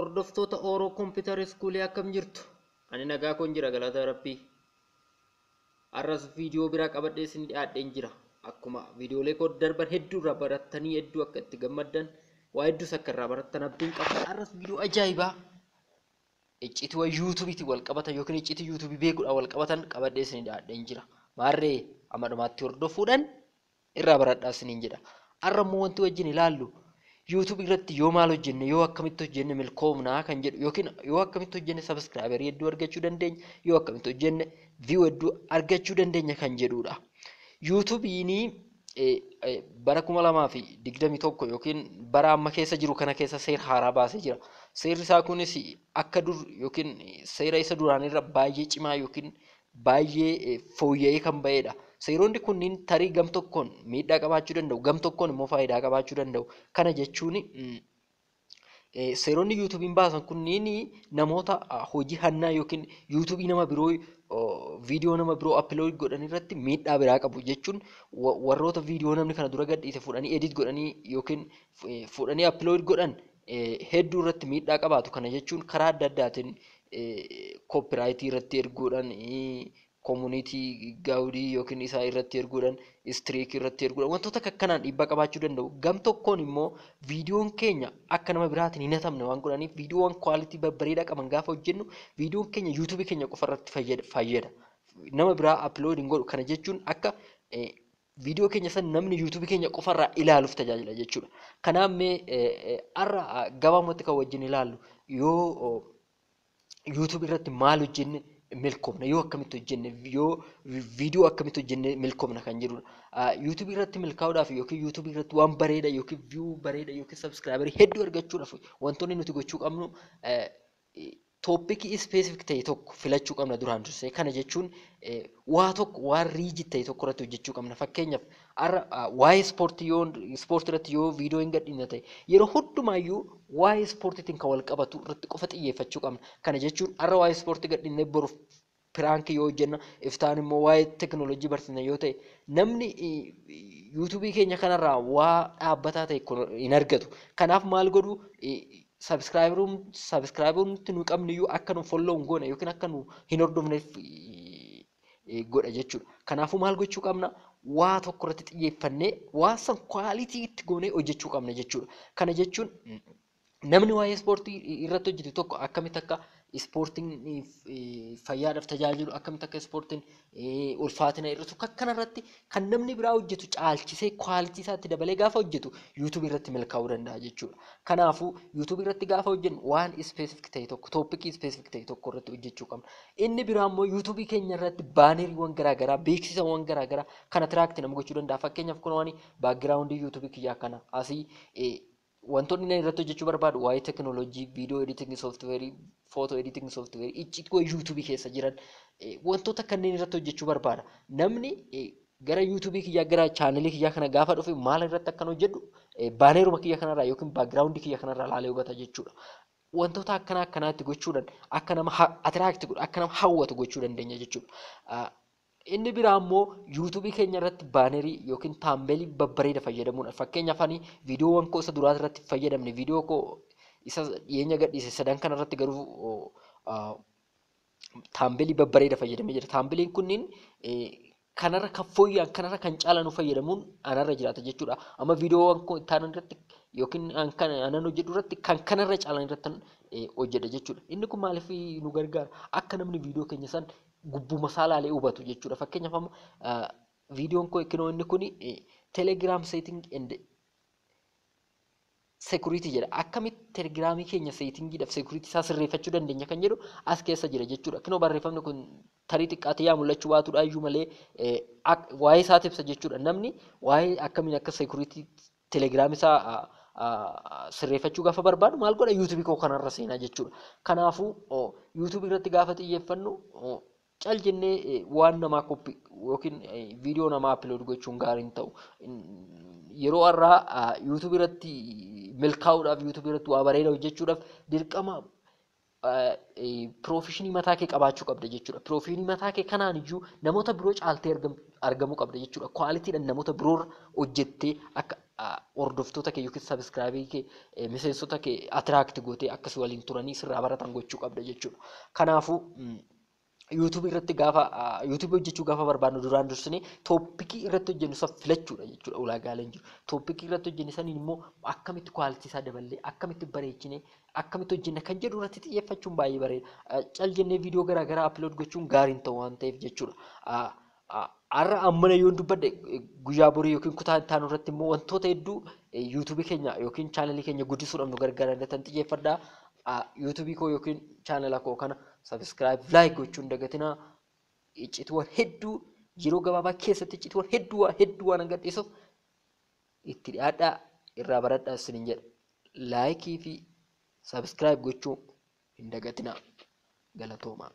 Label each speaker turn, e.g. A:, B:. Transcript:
A: Hordoftoota Oroo Kompiitara Iskuulii akkam jirtu? Ani nagaa koon jira galata Rabbii. Arras viidiyoo biraa qabadhee isin dhiyaadheen jira. Akkuma viidiyoolee koo darban hedduu irraa barattanii hedduu akka itti gammaddan waa hedduus akka irraa barattan abdiin qaba. Arras viidiyoo ajaa'ibaa icciitii yuutuubiitiin wal qabatan yookiin icciitii yuutuubii beekuudhaan wal qabatan qabadhee isin dhiyaadheen jira. Maarree amadumatti hordofuudhaan irraa baradhaa isiniin jedha. Arra immoo wanti wajjin ilaallu YouTube irratti yoo maal hojjenne yoo akkamitti hojjenne milkoomnaa kan jedhu yookiin yoo akkamitti hojjenne subscriber hedduu argachuu dandeenya yoo akkamitti hojjenne view hedduu argachuu dandeenya kan jedhudha. YouTube'ini bara 2021 yookiin bara amma keessa jiru kana keessa seera haaraa baasee jira. Seerri isaa kunis akka dur yookiin seera isa duraanirra baay'ee cimaa yookiin baay'ee fooyya'ee kan ba'edha. Seeronni kunniin tarii gam tokkoon miidhaa qabaachuu danda'u, gam tokkoon immoo faayidaa qabaachuu danda'u. Kana jechuun seeronni YouTube'n baasan kunniin namoota hojii hannaa yookiin YouTube'ii nama biroo viidiyoo nama biroo upload godhan irratti miidhaa biraa qabu jechuun warroota viidiyoo namni kana dura gadhiise fudhanii edit godhanii yookiin fudhanii upload godhan hedduu irratti miidhaa qabaatu. Kana jechuun karaa adda addaatiin copyright irratti erguudhaan community gaudii yookiin isaa irratti erguudhaan streak irratti erguudhaan wantoota akkanaan dhiibbaa qabaachuu danda'u. Gam tokkoon immoo viidiyoon keenya akka nama biraatiin hin hatamne waan godhaniif viidiyoowwan quality babbareedaa qaban gaafa hojjennu viidiyoon keenya YouTube keenya qofa irratti fayyada. Nama biraa upload hin godhu. Kana jechuun akka viidiyoo keenya san namni YouTube keenya qofa irraa ilaaluuf tajaajila jechuudha. Kanaaf mee arra gabaamatti kan wajjin ilaallu yoo YouTube irratti maal hojjenne milkoomna yoo akkamitti hojjenne yoo viidiyoo akkamitti hojjenne milkoomna kan jedhudha. YouTube irratti milkaa'uudhaaf yookiin YouTube irratti waan bareeda yookiin view bareeda yookiin subscriber hedduu argachuudhaaf wantoonni nuti gochuu qabnu toopikii specific ta'e tokko filachuu qabna duraan dursee. Kana jechuun waa tokko waan riijit ta'e tokko irratti hojjechuu qabna. Fakkeenyaaf arra waa'ee ispoortii irratti yoo viidiyoo hin gadhiifne ta'e yeroo hundumaayyuu waa'ee ispoortiitiin kan wal qabatu irratti qofa xiyyeeffachuu qabna. Kana jechuun arra waa'ee ispoortii gadhiifne boruuf piraankii yoo hojjenna iftaan immoo waa'ee teknoolojii barsiisna yoo ta'e namni yuutuubii keenya kanarraa waa dhaabbataa ta'e hin argatu. Kanaaf maal godhu subscriberuun nu qabniyyuu akka nu follow hin goone yookiin akka nu hin hordofneef godha jechuudha. Kanaafuu maal gochuu qabna? Waa tokko irratti xiyyeeffannee waa san quality itti goonee hojjechuu qabna jechuudha. Kana jechuun namni waa'ee ispoortii irratti hojjetu tokko akkamitti akka ispoortiin fayyaadhaaf tajaajilu akkamitti akka ispoortiin ulfaatina hir'isu akkana irratti kan namni biraa hojjetu caalchisee quality isaatti dabalee gaafa hojjetu YouTube irratti milkaa'uu danda'a jechuudha. Kanaafuu YouTube irratti gaafa hojjennu waan specific ta'e tokko toopikii specific ta'e tokko irratti hojjechuu qabna. Inni biraa immoo YouTube keenya irratti baaneriiwwan garaagaraa beeksisawwan garaagaraa kan attract nama gochuu danda'a. Fakkeenyaaf kun waan background YouTube kiyyaa kana asii wantoonni inni irratti hojjechuu barbaadu waa'ee teknoolojii, viidiyoo editing software, photo editing software, icciitii YouTube keessa jiran wantoota kanneen irratti hojjechuu barbaada. Namni gara YouTube kiyyaa gara channel kiyyaa kana gaafa dhufe maal irratti akkan hojjedhu baaneruma kiyya kanarraa yookiin background kiyya kanarraa ilaalee hubata jechuudha. Wantoota akkanaatti gochuudhaan akka nama attract godhu akka nama hawwatu gochuu dandeenya jechuudha. Inni biraa immoo YouTube keenya irratti baanerii yookiin taambeelii babbareeda fayyadamuudha. Fakkeenyaaf ani viidiyoowwan koo isa duraa irratti fayyadamne viidiyoo koo isa dhiyeenya gadhiise sadan kana irratti garuu taambeelii babbareeda fayyadamee jira. Taambeeliin kunniin kanarra kan fooyya'an kanarra kan caalan fayyadamuun anarra jiraata jechuudha. Amma viidiyoowwan koo itti aanan irratti yookiin anan hojjedhu irratti kan kanarra caalan irratti hojjedha jechuudha. Inni kun maaliif nu gargaara? Akka namni viidiyoo keenya san gubbuma saalaalee hubatu jechuudha. Fakkeenyaaf amma viidiyoon koo inni kun Telegram setting and security jedha. Akkamitti telegiraamii keenya settingiidhaaf security isaa sirreeffachuu dandeenya kan jedhu as keessa jira jechuudha. Kinoo barreeffamni kun tarii xiqqaatee yaa mul'achuu baatudha iyyuu malee waa'ee isaati ibsa jechuudha. Namni waa'ee akkamiin akka security telegiraamii isaa sirreeffachuu gaafa barbaadu maal godha YouTube koo kanarra seenaa jechuudha. Kanaafuu YouTube irratti gaafa xiyyeeffannu cal jennee waan namaa koppii yookiin viidiyoo namaa upload gochuun gaarii hin ta'u. Yeroo har'aa YouTube irratti milkaa'uudhaaf YouTube irratti waa bareeda hojjechuudhaaf dirqama profeshinii mataa kee qabaachuu qabda jechuudha. Profeshinii mataa kee kanaan iyyuu namoota biroo caaltee argamuu qabda jechuudha. Qualityidhaan namoota biroo hojjettee akka hordoftoota kee yookiin sabiskiraabii kee miseensota kee atiraakti gootee akkasii waliin turanii sirraa baratan gochuu qabda jechuudha. Kanaafuu YouTube irratti gaafa YouTube hojjechuu gaafa barbaadnu duraan dursine tooppikii irratti hojjennu san filachuudha jechuudha ulaagaaleen jiru. Tooppikii irratti hojjenne saniin immoo akkamitti kwaalitii isaa daballee akkamitti bareechine akkamitti hojjenne kan jedhu irratti xiyyeeffachuun baay'ee bareeda. Cal jennee viidiyoo garaa garaa upload gochuun gaariin ta'u waan ta'eef jechuudha. Har'a ammana yoon dubbadde guyyaa borii yookiin kutaa itti aanu irratti immoo wantoota hedduu YouTube keenya yookiin chaanalii keenya guddisuudhaaf nu gargaaran tan xiyyeeffadhaa. YouTube koo yookiin chaanala koo kana subscribe like gochuun dagatinaa. Iccituuwwan hedduu yeroo gabaabaa keessatti iccituuwwan hedduu waan gadhiisuuf itti dhiyaadhaa irraa baradhaa isiniin jedha. Like fi subscribe gochuun hin dagatinaa. Galatoomaa.